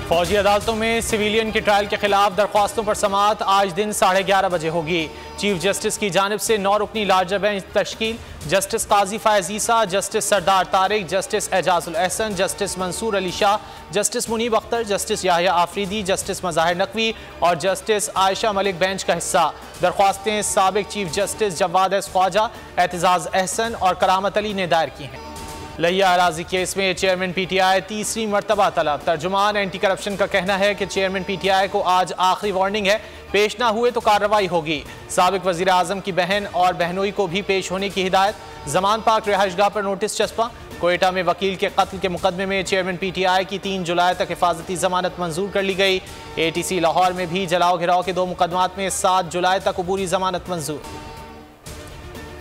फौजी अदालतों में सिविलियन के ट्रायल के खिलाफ दरख्वास्तों पर समाअत आज दिन 11:30 बजे होगी। चीफ जस्टिस की जानिब से 9 रुकनी लार्जर बेंच तश्कील। Justice Qazi Faez Isa, justice Sardar Tariq, justice Ijazul Ahsan, justice Mansoor Ali Shah, justice Munib Akhtar, justice Yahya Afridi, justice Mazahir Naqvi और जस्टिस आयशा मलिक बेंच का हिस्सा। दरख्वास्तें साबिक chief justice Jawwad S Khawaja, Aitzaz Ahsan और करामत अली ने दायर की हैं। लहिया अराजी केस में चेयरमैन पीटीआई तीसरी मरतबा तलब। तर्जुमान एंटी करप्शन का कहना है कि चेयरमैन पीटीआई को आज आखिरी वार्निंग है, पेश ना हुए तो कार्रवाई होगी। साबिक वजीर आजम की बहन और बहनोई को भी पेश होने की हिदायत। जमान पाक रिहाइशगाह पर नोटिस चस्पा। कोयटा में वकील के कत्ल के मुकदमे में चेयरमैन पीटीआई की 3 जुलाई तक हिफाजती जमानत मंजूर कर ली गई। एटीसी लाहौर में भी जलाओ घिराव के 2 मुकदमात में 7 जुलाई तक अबूरी जमानत मंजूर।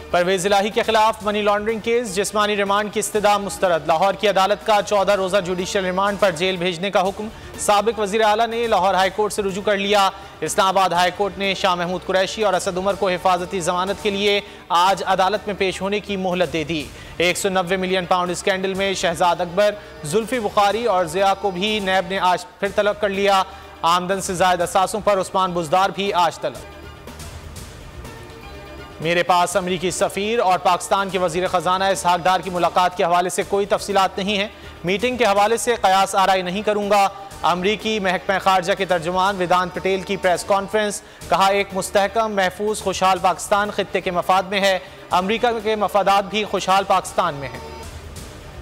परवेज इलाही के खिलाफ मनी लॉन्ड्रिंग केस, जिस्मानी रिमांड की इस्तदा मुस्तरद। लाहौर की अदालत का 14 रोज़ा जुडिशियल रिमांड पर जेल भेजने का हुक्म। साबिक वजीर आला ने लाहौर हाई कोर्ट से रुजू कर लिया। इस्लामाबाद हाई कोर्ट ने शाह महमूद कुरैशी और असद उमर को हिफाजती जमानत के लिए आज अदालत में पेश होने की मोहलत दे दी। 190 मिलियन पाउंड स्कैंडल में शहजाद अकबर, जुल्फी बुखारी और जिया को भी नैब ने आज फिर तलब कर लिया। आमदन से जायद असासों पर उस्मान बुजदार भी आज तलब। मेरे पास अमरीकी सफ़ीर और पाकिस्तान के वज़ीर ख़जाना इसहाक डार की मुलाकात के हवाले से कोई तफसीलात नहीं है। मीटिंग के हवाले से क़यास आराई नहीं करूँगा। अमरीकी महकमा ख़ारजा के तर्जुमान वेदांत पटेल की प्रेस कॉन्फ्रेंस। कहा, एक मुस्तहकम, महफूज, खुशहाल पाकिस्तान खित्ते के मफाद में है। अमरीका के मफादात भी खुशहाल पाकिस्तान में हैं।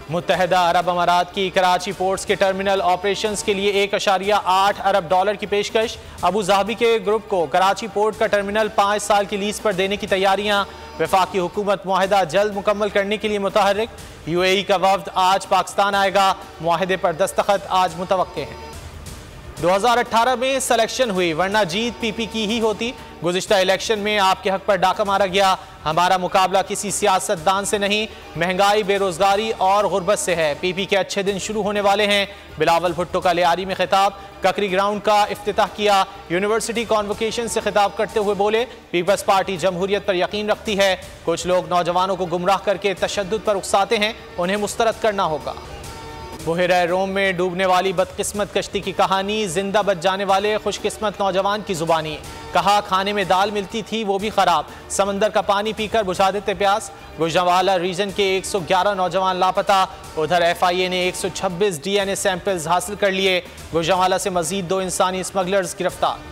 मुत्तहदा अरब अमारात की कराची पोर्ट्स के टर्मिनल ऑपरेशंस के लिए 1.8 अरब डॉलर की पेशकश। अबू ज़ाबी के ग्रुप को कराची पोर्ट का टर्मिनल 5 साल की लीज पर देने की तैयारियां। वफाकी हुकूमत मुआहदा जल्द मुकम्मल करने के लिए मुतहर्रिक। यूएई का वफ्द आज पाकिस्तान आएगा। मुआहदे पर दस्तखत आज मुतवक्के हैं। 2018 में सिलेक्शन हुई, वरना जीत पीपी की ही होती। गुज़िश्ता इलेक्शन में आपके हक पर डाका मारा गया। हमारा मुकाबला किसी सियासतदान से नहीं, महंगाई, बेरोजगारी और गुर्बत से है। पीपी के अच्छे दिन शुरू होने वाले हैं। बिलावल भुट्टो का लियारी में खिताब। ककरी ग्राउंड का इफ्तिताह किया। यूनिवर्सिटी कॉन्वोकेशन से खिताब करते हुए बोले, पीपल्स पार्टी जमहूरियत पर यकीन रखती है। कुछ लोग नौजवानों को गुमराह करके तशद्दुद पर उकसाते हैं, उन्हें मुस्तरद करना होगा। बुहरा रोम में डूबने वाली बदकिस्मत कश्ती की कहानी, जिंदा बच जाने वाले खुशकिस्मत नौजवान की जुबानी। कहा, खाने में दाल मिलती थी वो भी खराब, समंदर का पानी पीकर बुझा देते प्यास। गुजरांवाला रीजन के 111 नौजवान लापता। उधर FIA ने 126 DNA सैंपल्स हासिल कर लिए। गुजरांवाला से मजीद 2 इंसानी स्मगलर्स गिरफ्तार।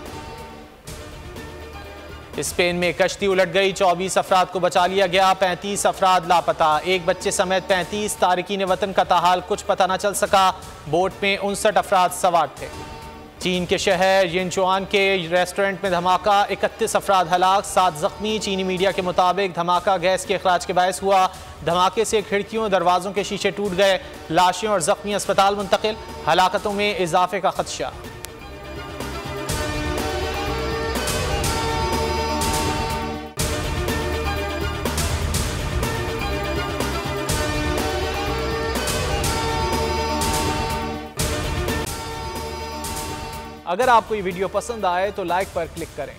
स्पेन में कश्ती उलट गई, 24 अफराद को बचा लिया गया, 35 अफराद लापता। एक बच्चे समेत 35 तारिकीन वतन का ताहाल कुछ पता न चल सका। बोट में 59 अफराद सवार थे। चीन के शहर यिनचुआन के रेस्टोरेंट में धमाका, 31 अफराद हलाक, 7 जख्मी। चीनी मीडिया के मुताबिक धमाका गैस के अखराज के बायस हुआ। धमाके से खिड़कियों दरवाजों के शीशे टूट गए। लाशें और जख्मी अस्पताल मुंतकिल। हलाकतों में इजाफे का खदशा। अगर आपको ये वीडियो पसंद आए तो लाइक पर क्लिक करें।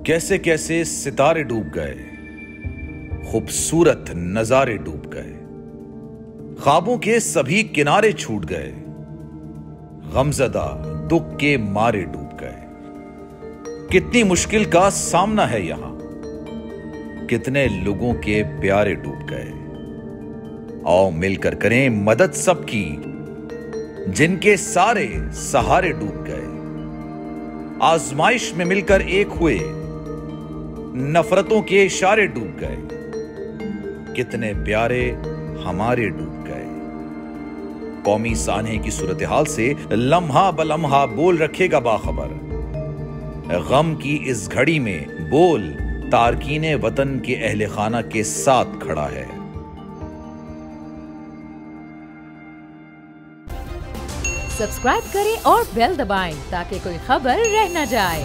कैसे कैसे सितारे डूब गए, खूबसूरत नजारे डूब गए, ख्वाबों के सभी किनारे छूट गए, गमजदा दुख के मारे डूब गए। कितनी मुश्किल का सामना है यहां, कितने लोगों के प्यारे डूब गए। आओ मिलकर करें मदद सबकी, जिनके सारे सहारे डूब गए। आजमाइश में मिलकर एक हुए, नफरतों के इशारे डूब गए। कितने प्यारे हमारे डूब गए। कौमी सानहे की सूरत हाल से लम्हा बलम्हा बोल रखेगा बाखबर। गम की इस घड़ी में बोल तारकीने वतन के अहले खाना के साथ खड़ा है। सब्सक्राइब करें और बेल दबाएं ताकि कोई खबर रह न जाए।